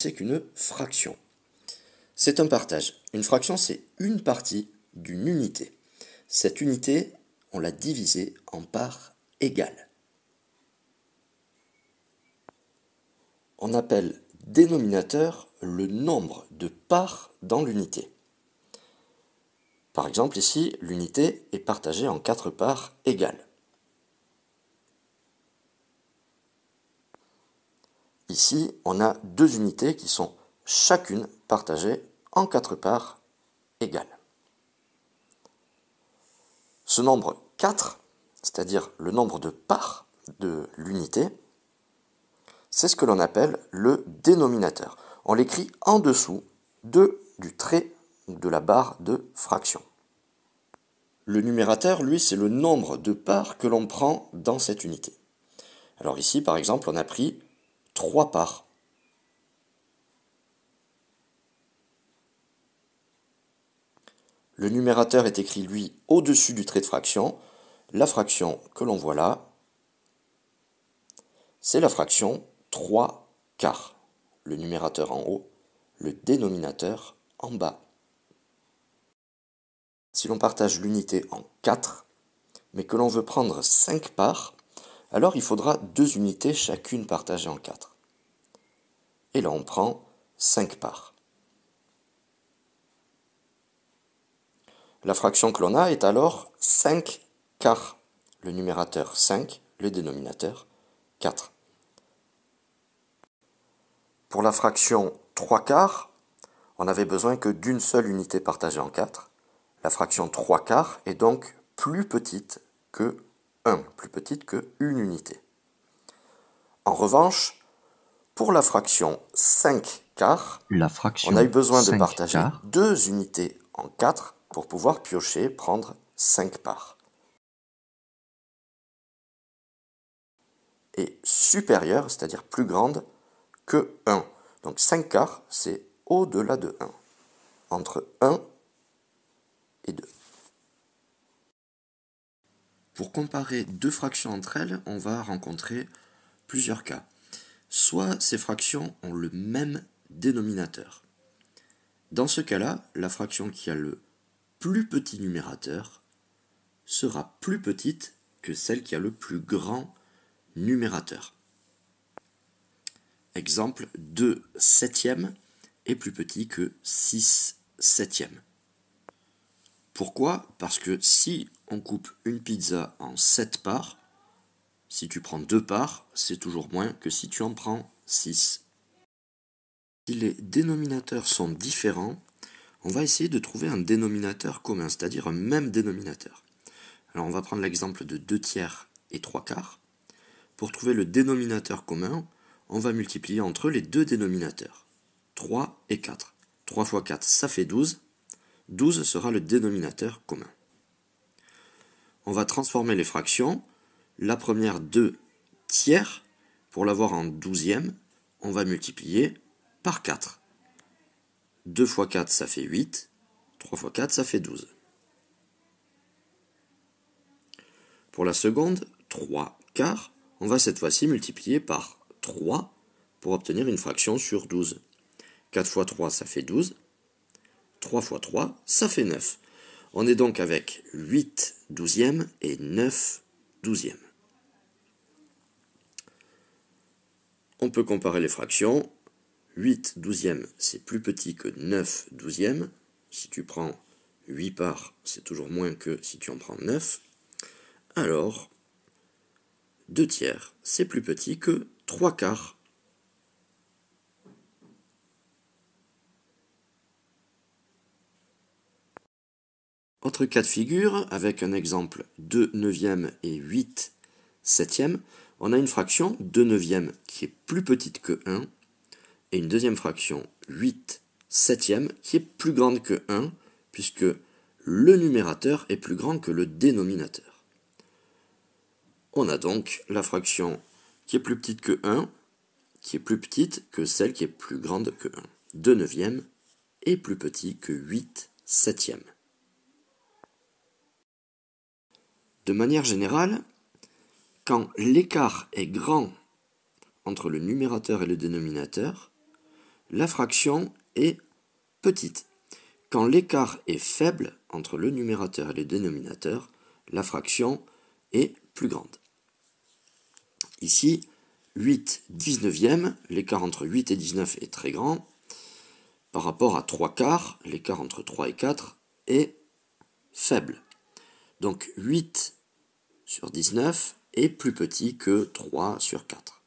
c'est qu'une fraction? C'est un partage. Une fraction, c'est une partie d'une unité. Cette unité, on l'a divisée en parts égales. On appelle dénominateur le nombre de parts dans l'unité. Par exemple, ici, l'unité est partagée en 4 parts égales. Ici, on a deux unités qui sont chacune partagée en 4 parts égales. Ce nombre 4, c'est-à-dire le nombre de parts de l'unité, c'est ce que l'on appelle le dénominateur. On l'écrit en dessous du trait de la barre de fraction. Le numérateur, lui, c'est le nombre de parts que l'on prend dans cette unité. Alors ici, par exemple, on a pris 3 parts. Le numérateur est écrit, lui, au-dessus du trait de fraction. La fraction que l'on voit là, c'est la fraction 3 quarts. Le numérateur en haut, le dénominateur en bas. Si l'on partage l'unité en 4, mais que l'on veut prendre 5 parts, alors il faudra 2 unités chacune partagées en 4. Et là on prend 5 parts. La fraction que l'on a est alors 5 quarts. Le numérateur 5, le dénominateur 4. Pour la fraction 3 quarts, on n'avait besoin que d'une seule unité partagée en 4. La fraction 3 quarts est donc plus petite que 1, plus petite que une unité. En revanche, pour la fraction 5 quarts, on a eu besoin de partager 2 unités en 4 pour pouvoir piocher, prendre 5 parts. Et supérieure, c'est-à-dire plus grande que 1. Donc 5 quarts, c'est au-delà de 1. Entre 1 et 2. Pour comparer deux fractions entre elles, on va rencontrer plusieurs cas. Soit ces fractions ont le même dénominateur. Dans ce cas-là, la fraction qui a le plus petit numérateur sera plus petite que celle qui a le plus grand numérateur. Exemple, 2 septièmes est plus petit que 6 septièmes. Pourquoi? Parce que si on coupe une pizza en 7 parts, si tu prends 2 parts, c'est toujours moins que si tu en prends 6. Si les dénominateurs sont différents, on va essayer de trouver un dénominateur commun, c'est-à-dire un même dénominateur. Alors on va prendre l'exemple de 2 tiers et 3 quarts. Pour trouver le dénominateur commun, on va multiplier entre les deux dénominateurs. 3 et 4. 3 fois 4, ça fait 12. 12 sera le dénominateur commun. On va transformer les fractions. La première 2 tiers, pour l'avoir en douzième, on va multiplier par 4. 2 fois 4, ça fait 8. 3 fois 4, ça fait 12. Pour la seconde, 3 quarts, on va cette fois-ci multiplier par 3 pour obtenir une fraction sur 12. 4 fois 3, ça fait 12. 3 fois 3, ça fait 9. On est donc avec 8 douzièmes et 9 douzièmes. On peut comparer les fractions. 8 douzièmes, c'est plus petit que 9 douzièmes. Si tu prends 8 parts, c'est toujours moins que si tu en prends 9. Alors, 2 tiers, c'est plus petit que 3 quarts. Autre cas de figure, avec un exemple 2 neuvièmes et 8 septièmes, on a une fraction 2 neuvièmes qui est plus petite que 1, et une deuxième fraction 8 septièmes qui est plus grande que 1, puisque le numérateur est plus grand que le dénominateur. On a donc la fraction qui est plus petite que 1, qui est plus petite que celle qui est plus grande que 1. 2 neuvièmes est plus petit que 8 septièmes. De manière générale, quand l'écart est grand entre le numérateur et le dénominateur, la fraction est petite. Quand l'écart est faible entre le numérateur et le dénominateur, la fraction est plus grande. Ici, 8 19e, l'écart entre 8 et 19 est très grand. Par rapport à 3 quarts, l'écart entre 3 et 4 est faible. Donc 8 sur 19 est plus petit que 3 sur 4.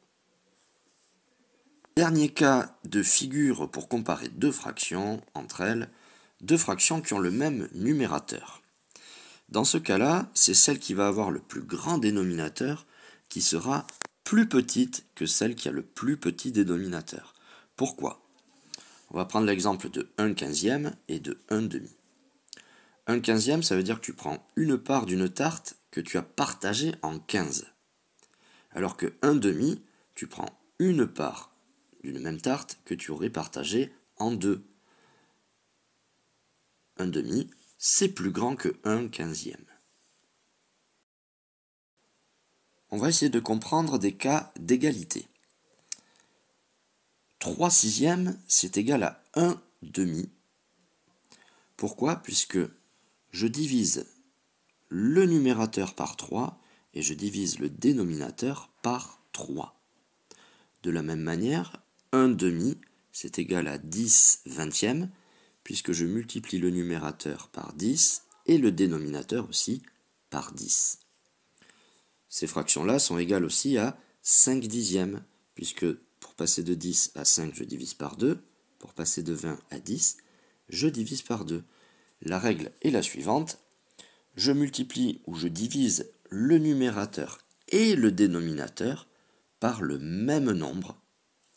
Dernier cas de figure pour comparer deux fractions entre elles, deux fractions qui ont le même numérateur. Dans ce cas-là, c'est celle qui va avoir le plus grand dénominateur qui sera plus petite que celle qui a le plus petit dénominateur. Pourquoi? On va prendre l'exemple de 1/15 et de 1/2. 1/15, ça veut dire que tu prends une part d'une tarte que tu as partagée en 15. Alors que 1/2, tu prends une part d'une même tarte que tu aurais partagée en 2. 1/2, c'est plus grand que 1/15. On va essayer de comprendre des cas d'égalité. 3/6, c'est égal à 1/2. Pourquoi? Puisque je divise le numérateur par 3 et je divise le dénominateur par 3. De la même manière, 1/2, c'est égal à 10/20, puisque je multiplie le numérateur par 10 et le dénominateur aussi par 10. Ces fractions-là sont égales aussi à 5/10, puisque pour passer de 10 à 5, je divise par 2. Pour passer de 20 à 10, je divise par 2. La règle est la suivante. Je multiplie ou je divise le numérateur et le dénominateur par le même nombre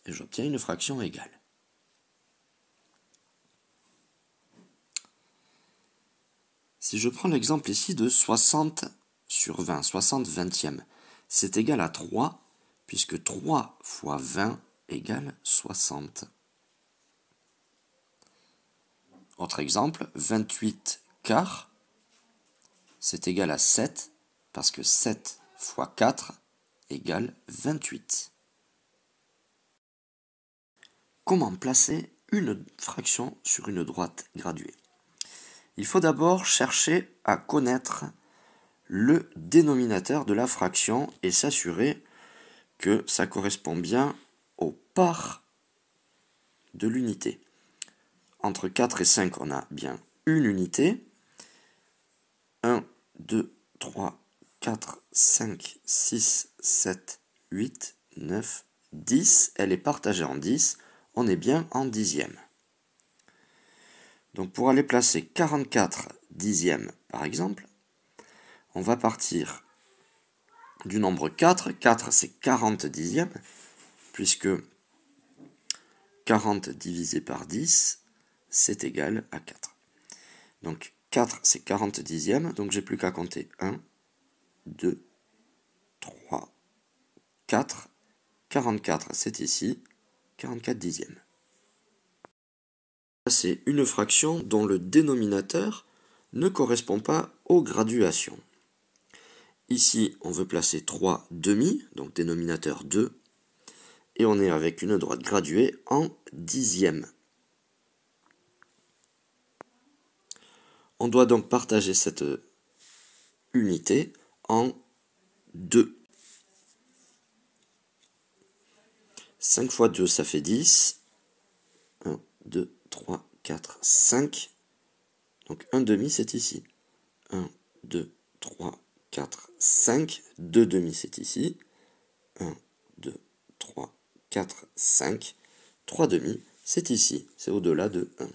et j'obtiens une fraction égale. Si je prends l'exemple ici de 60 sur 20, 60 vingtièmes, c'est égal à 3, puisque 3 fois 20 égale 60. Autre exemple, 28 quarts, c'est égal à 7, parce que 7 fois 4 égale 28. Comment placer une fraction sur une droite graduée? Il faut d'abord chercher à connaître le dénominateur de la fraction et s'assurer que ça correspond bien aux parts de l'unité. Entre 4 et 5, on a bien une unité. 1, 2, 3, 4, 5, 6, 7, 8, 9, 10. Elle est partagée en 10. On est bien en dixième. Donc pour aller placer 44 dixièmes, par exemple, on va partir du nombre 4. 4, c'est 40 dixièmes, puisque 40 divisé par 10, c'est égal à 4. Donc 4, c'est 40 dixièmes, donc j'ai plus qu'à compter 1, 2, 3, 4. 44, c'est ici, 44 dixièmes. C'est une fraction dont le dénominateur ne correspond pas aux graduations. Ici, on veut placer 3 demi, donc dénominateur 2, et on est avec une droite graduée en dixième. On doit donc partager cette unité en 2. 5 fois 2, ça fait 10. 1, 2, 3, 4, 5. Donc 1 demi, c'est ici. 1, 2, 3, 4, 5. 2 demi, c'est ici. 1, 2, 3, 4, 5. 3 demi, c'est ici. C'est au-delà de 1.